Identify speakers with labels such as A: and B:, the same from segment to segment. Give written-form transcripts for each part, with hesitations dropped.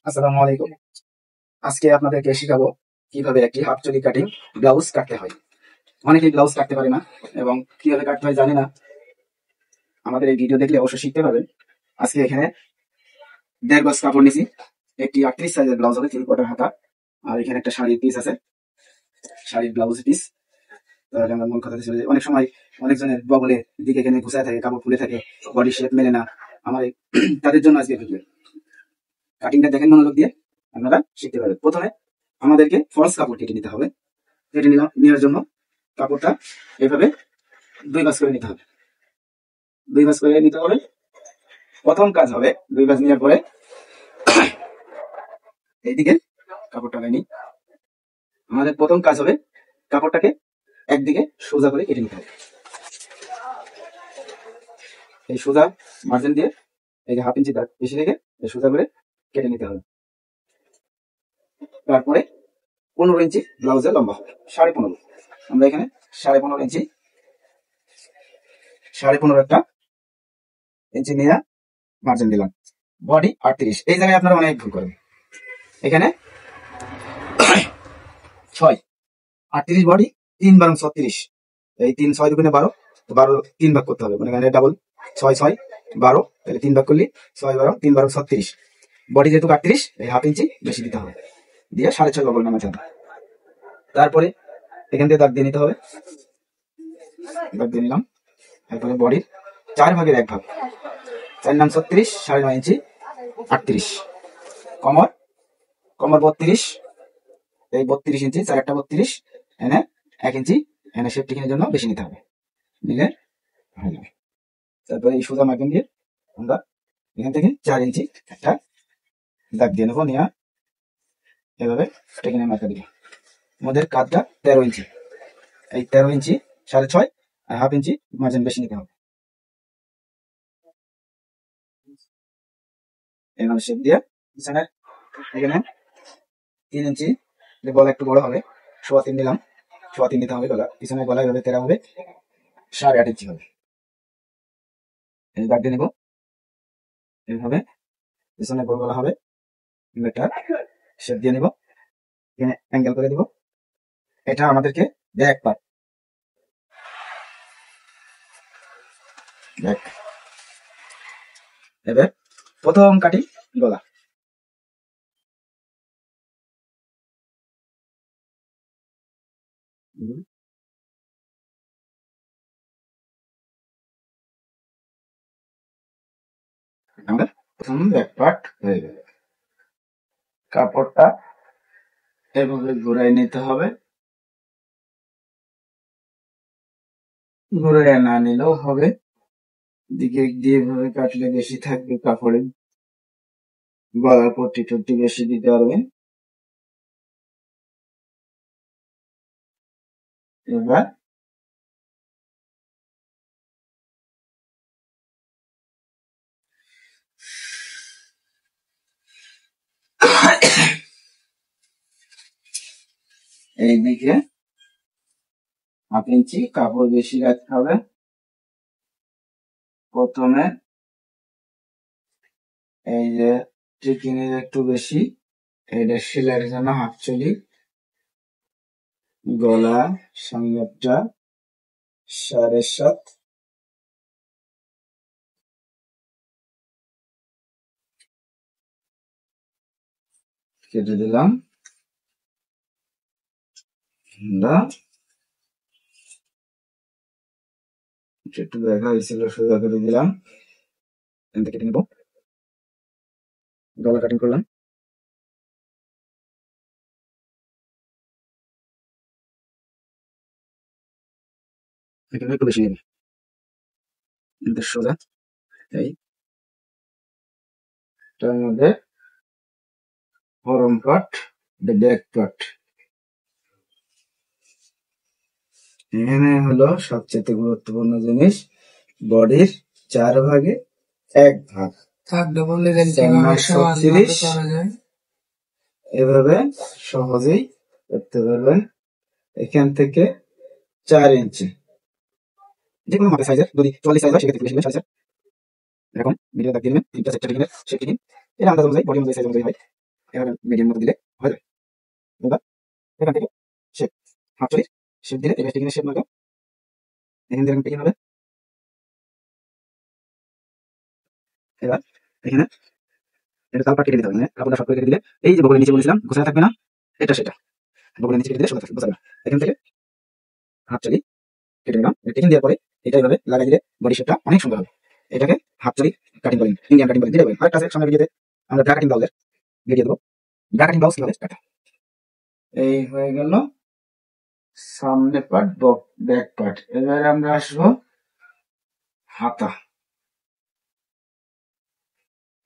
A: আসসালামু আলাইকুম। আজকে আপনাদেরকে শেখাবো কিভাবে একটি হাফ চুলি কাটিং ব্লাউজ কাটতে হয়। অনেকেই ব্লাউজ কাটতে পারে না এবং কিভাবে কাটতে হয় জানে না। আমাদের এই ভিডিও দেখলে অবশ্যই শিখতে পারবেন। আজকে এখানে 1.5 গজ কাপড় নিছি। একটি 38 সাইজের ব্লাউজ হবে 3/4 হাতা। আর এখানে একটা শাড়ির পিস আছে, শাড়ির ব্লাউজ পিস। তাহলে আমার মূল কথা ছিল যে অনেক সময় অনেকজনের বগলের দিকে এখানে ঘুষায় থাকে, কাপড় ফুলে থাকে, বডি শেপ মেলে না। আমার তাদের জন্য আজকে ভিডিও। কাটিংটা দেখেন মনোযোগ দিয়ে, আপনারা শিখতে পারবেন। প্রথমে আমাদেরকে ফলস কাপড় কেটে নিতে হবে। কেটে নেওয়ার জন্য কাপড়টা এভাবে 2 ভাঁজ করে নিতে হবে। 2 ভাঁজ করে নিতে হবে। প্রথম কাজ হবে 2 ভাঁজ নেওয়ার পরে এইদিকে কাপড়টা নিই। আমাদের প্রথম কাজ হবে কাপড়টাকে একদিকে সোজা করে কেটে নিতে হবে। এই সোজা মার্জিন দিয়ে এই যে 1/2 ইঞ্চি দাগ বেশি রেখে সোজা করে কেটে নিতে হবে। তারপরে 15 ইঞ্চি ব্লাউজের লম্বা হবে, 15.5। আমরা এখানে 15.5 ইঞ্চি, 15.5 একটা ইঞ্চি নিয়ে মার্জিন দিলাম। বডি 38। এই জায়গায় আপনারা অনেক ভুল করেন। এখানে 6 38 বডি, 3 বারং 36। এই 3 6 দুগুণে 12, তো 12 3 ভাগ করতে হবে। মানে এখানে ডাবল 6 6 12, তাহলে 3 ভাগ করলে 6 12 3 বারং 36। বডি যেহেতু 38, এই 1/2 ইঞ্চি বেশি দিতে হবে, দিয়ে 6.5 বগল নামাতে হবে। তারপরে এখান থেকে দাগ দিয়ে নিতে হবে। দাগ দিয়ে নিলাম। তারপরে বডির 4 ভাগের 1 ভাগ, 4 নাম 36, 9.5 ইঞ্চি 38। কমর 32, এই 32 ইঞ্চি, 4 একটা 32, এনে 1 ইঞ্চি এনে সেফটিংয়ের জন্য বেশি নিতে হবে, নিলে হয়ে যাবে। তারপরে এই সোজা মার্কিং দিয়ে আমরা এখান থেকে 4 ইঞ্চি একটা দাগ দিয়ে নেবো। নিয়ে এভাবে টেকিনে মার্কা দিব। আমাদের কাজটা 13 ইঞ্চি, এই 13 ইঞ্চি 6.5 আর 1/2 ইঞ্চি মার্জিন বেশি নিতে হবে। এভাবে শেপ দিয়ে পিছনে এখানে 3 ইঞ্চি, গলা একটু বড় হবে, 3.25 নিলাম। 3.25 নিতে হবে গলা। পিছনে গলা এভাবে 13 হবে, 8.5 ইঞ্চি হবে। এই দাগ দিয়ে নেবো। এইভাবে পিছনে গোল গলা হবে, একটা শেপ দিয়ে নিব। এখানে অ্যাঙ্গেল করে দিব। এটা আমাদেরকে ব্যাক পার্ট, ব্যাক। এবার প্রথম কাটি গলা। আমাদের প্রথম ব্যাক পার্ট হয়ে গেল। কাপড়টা এভাবে ঘুরাই নিতে হবে। ঘুরাই না নিলেও হবে, দিকে দিয়ে এভাবে কাটলে বেশি থাকবে কাপড়ে, গলার পট্টি টট্টি বেশি দিতে পারবেন। এবার এইদিকে 1/2 ইঞ্চি কাপড় বেশি রাখতে হবে। প্রথমে এই যে ট্রিকিং এর একটু বেশি, এটা সেলাইয়ের জন্য হাফ চুলি, গলা সামনেরটা 7.5, কেটে দিলাম। একটু দেখা হয়েছিল, সোজা করে দিলাম। কেটে নেবো। গলা কাটিং করলাম। এখানে একটু বেশি নেবে, সোজা। এই তার মধ্যে ফরম পার্ট, ব্যাক পার্ট। এখানে হলো সবচেয়ে গুরুত্বপূর্ণ জিনিস, বডির 4 ভাগে 1 ভাগ। 36 এভাবে সহজেই করতে পারবেন। এখান থেকে 4 ইঞ্চি, যে কোনো মাপের সাইজের, যদি 44 সাইজ হয় সেক্ষেত্রে বেশি নেবেন, 4.5। এরকম ভিডিও দাগ দিয়ে নেবেন। 3টা 4টা টিকিনের শেপ টিকিন, এটা আন্দাজ অনুযায়ী বডি অনুযায়ী সাইজ অনুযায়ী হয়। এভাবে মিডিয়াম মতো দিলে হয়ে যাবে। এবার এখান থেকে শেপ হাফ চল্লিশ শেপ দিলে এবার শেপ মারবে, এখান থেকে এরকম হবে। এবার এখানে এটা তালপাট কেটে দিতে হবে, মানে কাপড়টা শর্ট করে কেটে দিলে এই যে বগলের নিচে বলেছিলাম গোছানো থাকবে না, এটা সেটা বগলের নিচে কেটে দিলে সোজা থাকবে, বোঝা যাবে। এখান থেকে হাফ চলি কেটে নিলাম, টিফিন দেওয়ার পরে এটা এইভাবে লাগাই দিলে বডি শেপটা অনেক সুন্দর হবে। এটাকে হাফ চলি কাটিং বলেন, ইন্ডিয়ান কাটিং বলেন, যেটা বলেন। আরেকটা আছে সামনে ভিডিওতে আমরা ব্রা কাটিং ব্লাউজের ভিডিও দেবো, ব্রা কাটিং ব্লাউজ কিভাবে কাটা। এই হয়ে গেল সামনে পার্ট, ব্যাক পার্ট। এবার আমরা আসবো হাতা,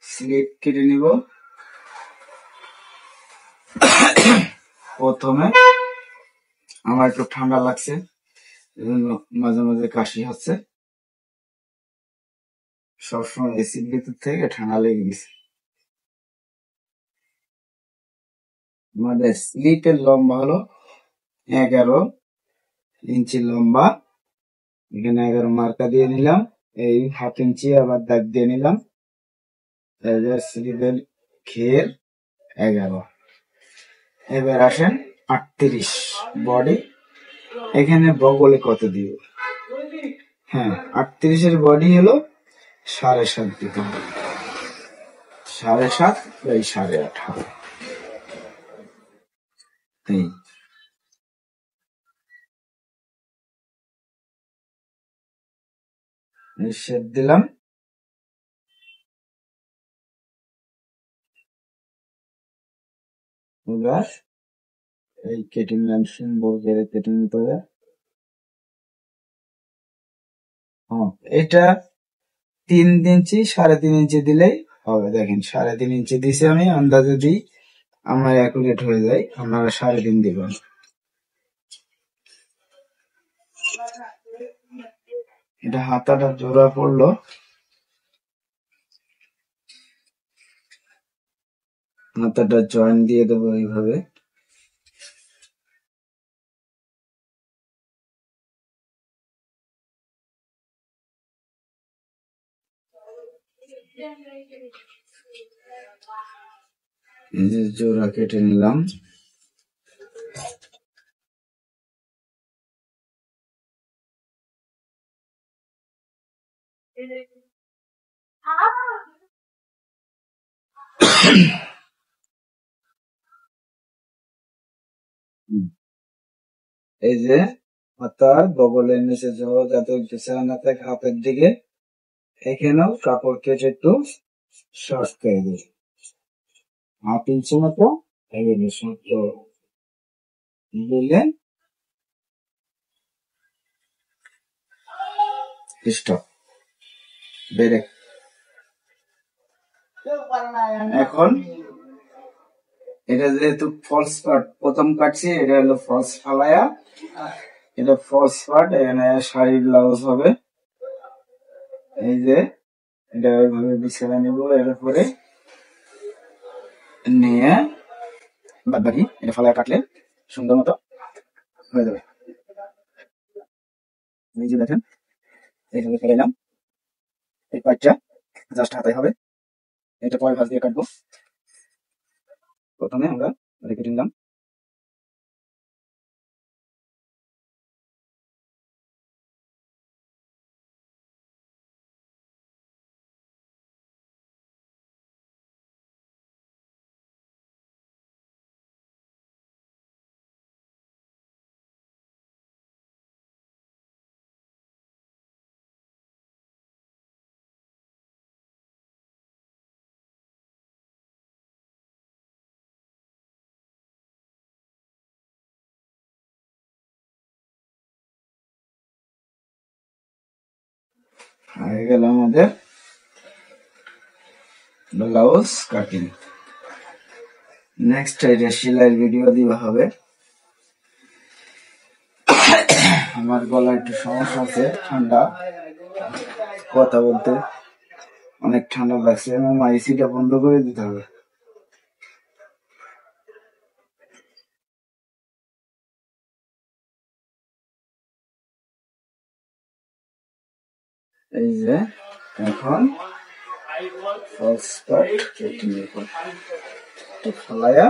A: স্লিপ কেটে নিব। প্রথমে আমার একটু ঠান্ডা লাগছে, এজন্য মাঝে মাঝে কাশি হচ্ছে, সবসময় এসির ভিতর থেকে ঠান্ডা লেগে গেছে। আমাদের স্লিপের লম্বা হলো 11 ইঞ্চি লম্বা, এখানে 11 মার্কা দিয়ে নিলাম, এই হাফ ইঞ্চি আবার দাগ দিয়ে নিলাম। স্লিপের ঘের 11। এবার আসেন 38 বডি, এখানে বগলে কত দিব, হ্যাঁ 38-এর বডি হলো 7.5 দিতে হবে, 7.5 বাই 8.5। এই শেপ দিলাম। এবার এই কেটে নিলাম, সুন্দর করে কেটে নিতে হবে। এটা 3 ইঞ্চি 3.5 ইঞ্চি দিলেই হবে। দেখেন 3.5 ইঞ্চি দিছি আমি, আন্দাজে দিই, আমার অ্যাকুরেট হয়ে যায়, আপনারা 3.5 দিবেন। এটা হাতাটা জোড়া পড়লো, হাতাটা জয়েন দিয়ে দেবো এইভাবে। এই যে জোড়া কেটে নিলাম। এই যে হাতার বগলের নিচে যাতে পেছনে না থাকে হাতের দিকে, এখানেও কাপড় কেটে একটু শর্ট করে দিই, 1/2 ইঞ্চি মতো এগিয়ে শর্ট দিলে স্টপ বেড়ে। এখন এটা যেহেতু ফলস পার্ট প্রথম কাটছি, এটা হলো ফলস ফালায়া, এটা ফলস পার্ট, এখানে শাড়ি ব্লাউজ হবে। এই যে এটা ওইভাবে বিছানা নিব, এর উপরে নিয়ে বাদ বাকি এটা ফালায়া কাটলে সুন্দর মতো হয়ে যাবে। এই যে দেখেন এইভাবে ফেলাইলাম, এই পার্টটা জাস্ট হাতাই হবে। এটা পরে ভাঁজ দিয়ে কাটবো। প্রথমে আমরা কেটে নিলাম, হয়ে গেল আমাদের ব্লাউজ কাটিং। নেক্সট এটা সেলাইয়ের ভিডিও দিবা হবে। আমার গলা একটু সমস্যা আছে, ঠান্ডা, কথা বলতে অনেক ঠান্ডা লাগছে, এবং এসিটা বন্ধ করে দিতে হবে। এই যে এখন ফলস পার্ট কেটে নেব। একটু ফালাইয়া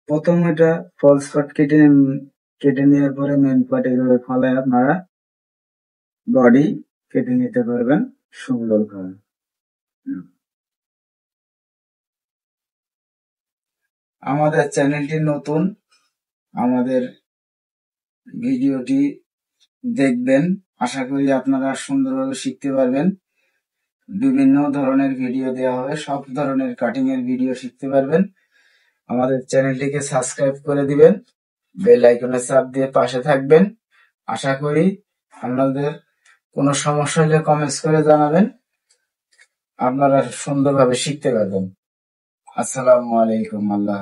A: প্রথম এটা ফলস পার্ট কেটে নেওয়ার পরে মেন পার্ট এইভাবে ফালায় আপনারা বডি কেটে নিতে পারবেন সুন্দরভাবে। আমাদের চ্যানেলটি নতুন, আমাদের ভিডিওটি দেখবেন, আশা করি আপনারা সুন্দরভাবে শিখতে পারবেন। বিভিন্ন ধরনের ভিডিও দেওয়া হবে, সব ধরনের কাটিং এর ভিডিও শিখতে পারবেন। আমাদের চ্যানেলটিকে সাবস্ক্রাইব করে দিবেন, বেল আইকনে চাপ দিয়ে পাশে থাকবেন। আশা করি আপনাদের কোনো সমস্যা হলে কমেন্টস করে জানাবেন, আপনারা সুন্দরভাবে শিখতে পারবেন। আসসালামু আলাইকুম। আল্লাহ।